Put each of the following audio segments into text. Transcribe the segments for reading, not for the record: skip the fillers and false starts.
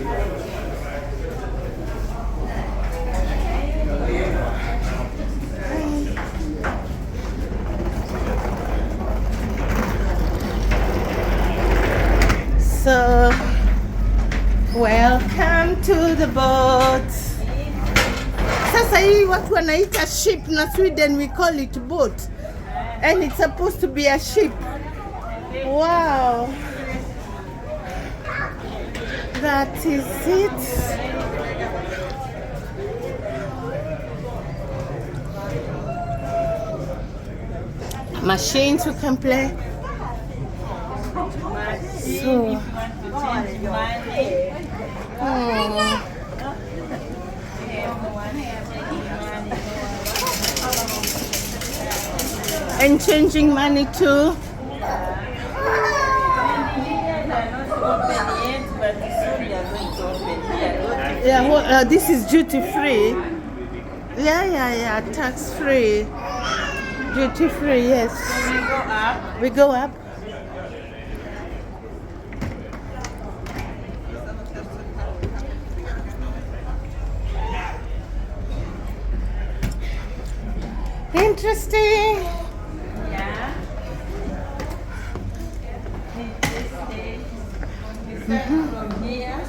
So, welcome to the boat. Sasa hii watu wanaita ship na Sweden we call it boat. And it's supposed to be a ship. Wow. That is it. Machines we can play. So, and changing money too. Yeah, well, this is duty free. Yeah, tax free. Duty free, yes. We go up. Interesting. Yeah. From here.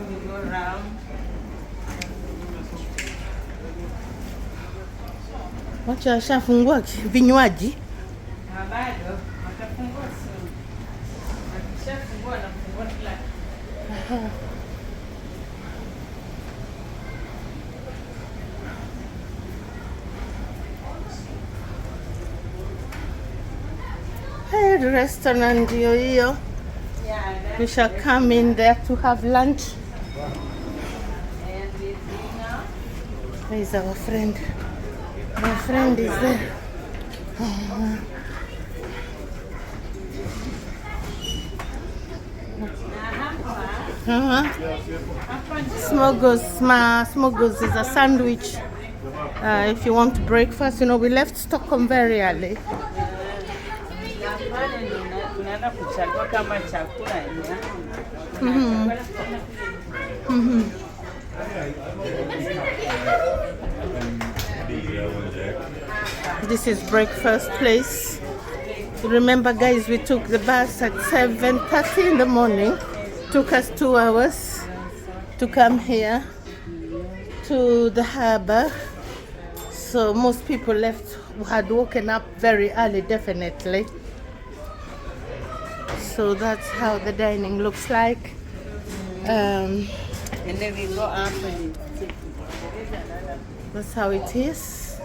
We go around. Wacha washafungua vinywaji. Bado watafungua soon. Wakishafungua wanafungua kila. Hey, the restaurant ndio hiyo. Yeah, We shall come in there to have lunch. and this dinner. Where is our friend? My friend is there. Smogos is a sandwich. If you want breakfast, we left Stockholm very early. Tunaenda kuchagua kama chakula This is breakfast place. Remember, guys, we took the bus at 7:30 in the morning. Took us 2 hours to come here to the harbor. So most people had woken up very early, definitely. So that's how the dining looks like. and then we go up and That's how it is.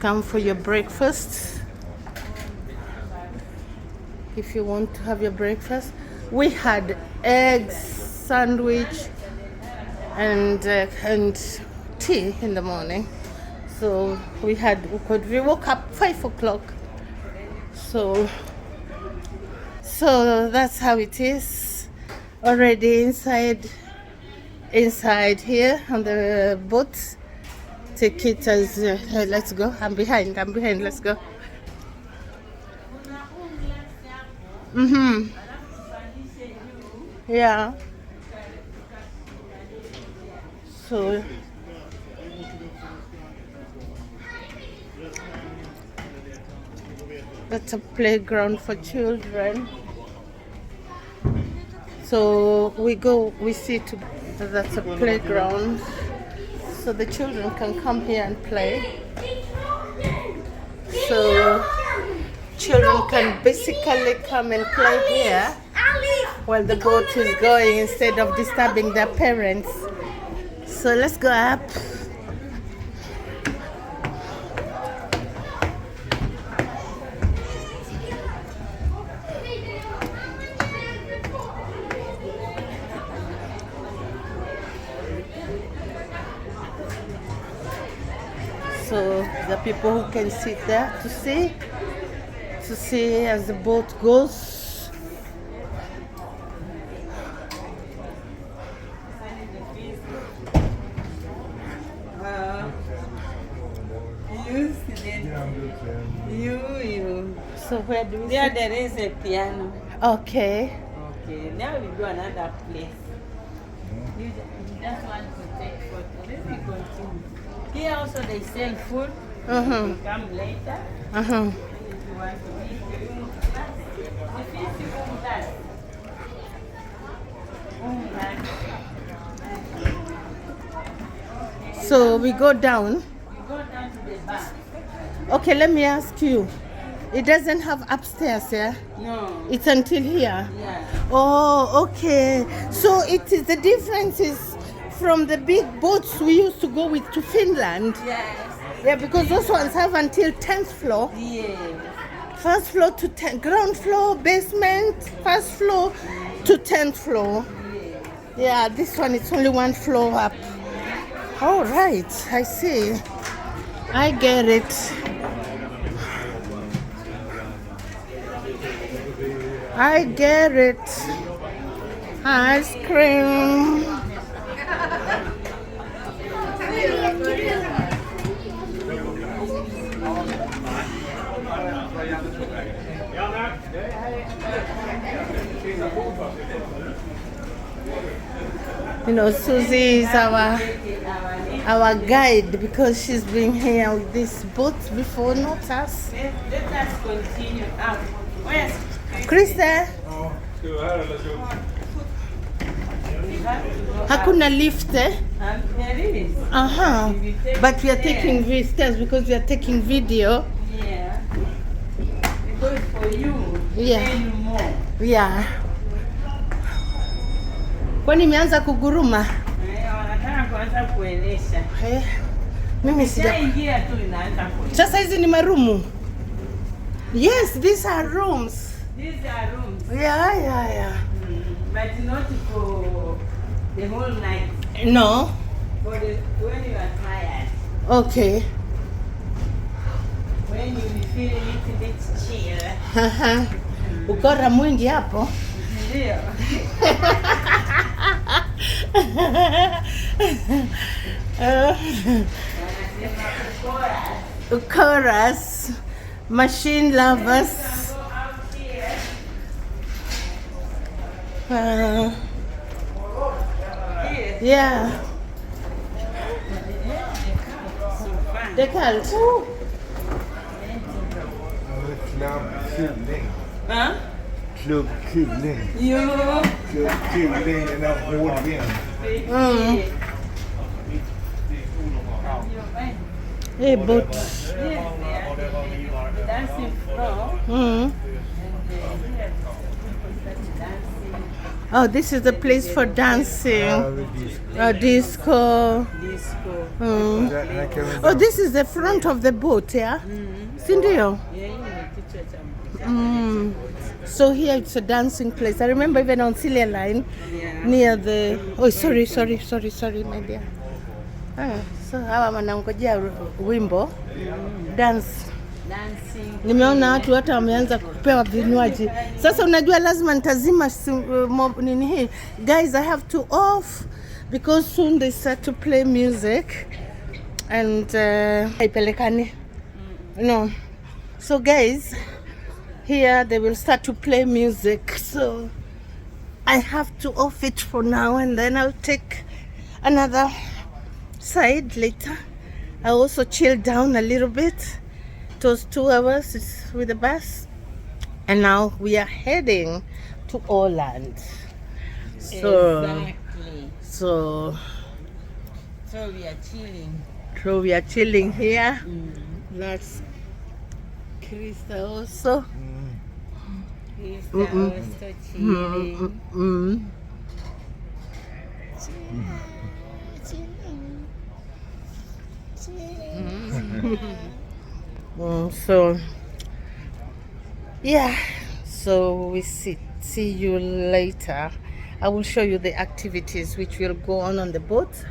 Come for your breakfast. If you want to have your breakfast. We had eggs, sandwich, and tea in the morning. So we woke up 5 o'clock. So that's how it is. Already inside here on the boat. Take it as let's go. I'm behind. Let's go. Yeah. So that's a playground for children. So we see that's a playground. So the children can come here and play. So children can basically come and play here while the boat is going instead of disturbing their parents. So let's go up. So the people who can sit there to see as the boat goes. So where do we There, sit? there is a piano. Okay. Okay, now we go another place. You just want to take photo. Let me continue. Here also they sell food. You come later. If you want to eat, the fish you come back. So we go down. You go down to the bar. Okay, let me ask you. It doesn't have upstairs, yeah? No. It's until here. Yeah. Oh, okay. So it is the difference is from the big boats we used to go with to Finland. Yes. Yeah, because those ones have until 10th floor. Yes. First floor to ground floor, basement, first floor to 10th floor. Yeah, this one it's only one floor up. All right, I see. I get it. I get it. Ice cream. You know, Susie is our guide because she's been here with this boat before, not us. Let us continue up. Where's Krista, hakuna lift, eh? there is. But we are taking stairs because we are taking video. Yeah. Because for you, Yeah. pay you more. Yeah. Kwani imeanza kuguruma? Wanataka kuanza kuelesha. Mimi sija. Ingia tu inaanza kuelesha. Sasa hizi ni marumu. Yes, these are rooms. These are rooms. Yeah. But not for the whole night. No. For the when you are tired. Okay. When you feel a little bit chill. Ukora mwingi hapo. Ndio. Chorus, machine lovers. Yeah. The cult. Club Kuling. Huh? Club Kuling. You. Club Kuling and a hård vind. Hey, but. Dancing floor. Oh, this is the place for dancing. Disco. Disco. Oh, this is the front of the boat, yeah? Sindio? So here it's a dancing place. I remember even on Celia Line, near the... Oh, sorry, my dear. So hawa wanangojea wimbo. Dance. Nimeona watu hata wameanza kupewa vinywaji. Sasa unajua lazima nitazima nini hii. Guys, I have to off because soon they start to play music and haipelekani. No. So guys, here they will start to play music. So I have to off it for now and then I'll take another side later. I also chill down a little bit. It was 2 hours with the bus and now we are heading to Åland. Exactly. So we are chilling. So we are chilling here. That's Krista also. Krista also chilling. So yeah, so we see you later. I will show you the activities which will go on the boat.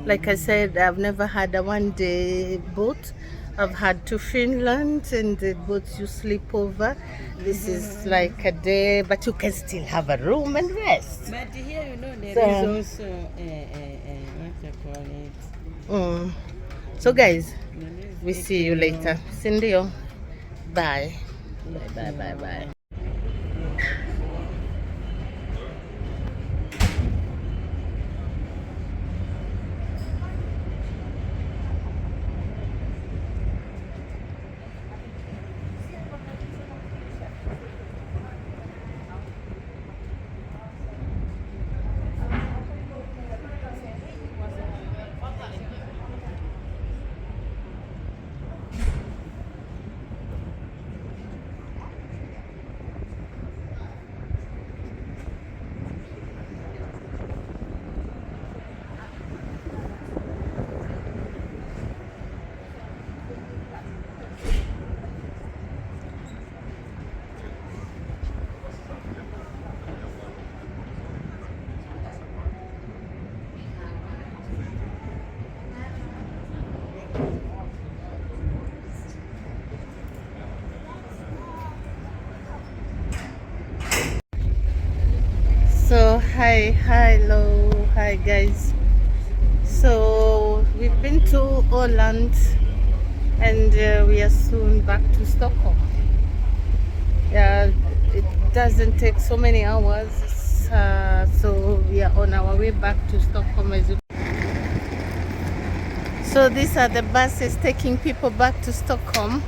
Like I said, I've never had a one-day boat. I've had to Finland and the boats you sleep over. This is like a day, but you can still have a room and rest. But here, you know, there is also what you call it. So guys, we see you later. Sindio, bye. Bye, bye, bye, bye. So hi guys. So we've been to Holland and we are soon back to Stockholm. Yeah, it doesn't take so many hours, so we are on our way back to Stockholm. So these are the buses taking people back to Stockholm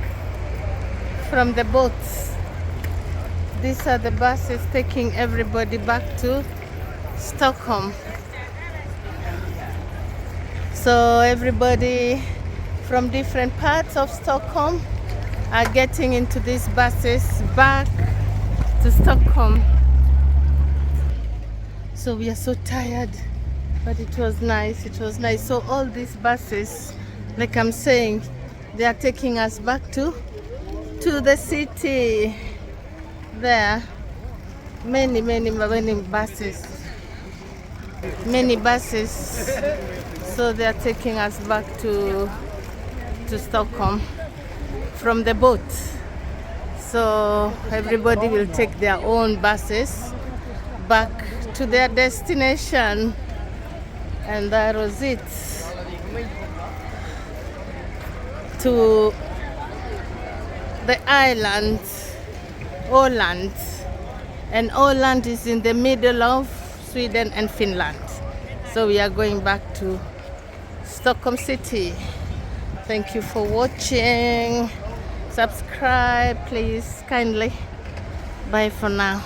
from the boats. These are the buses taking everybody back to Stockholm. So everybody from different parts of Stockholm are getting into these buses back to Stockholm. So we are so tired, but it was nice. So all these buses, like I'm saying, they are taking us back to the city. There many buses, so they are taking us back to Stockholm from the boat. So everybody will take their own buses back to their destination, and that was it. To the island Holland, and Holland is in the middle of Sweden and Finland. So we are going back to Stockholm city. Thank you for watching. Subscribe please kindly. Bye for now.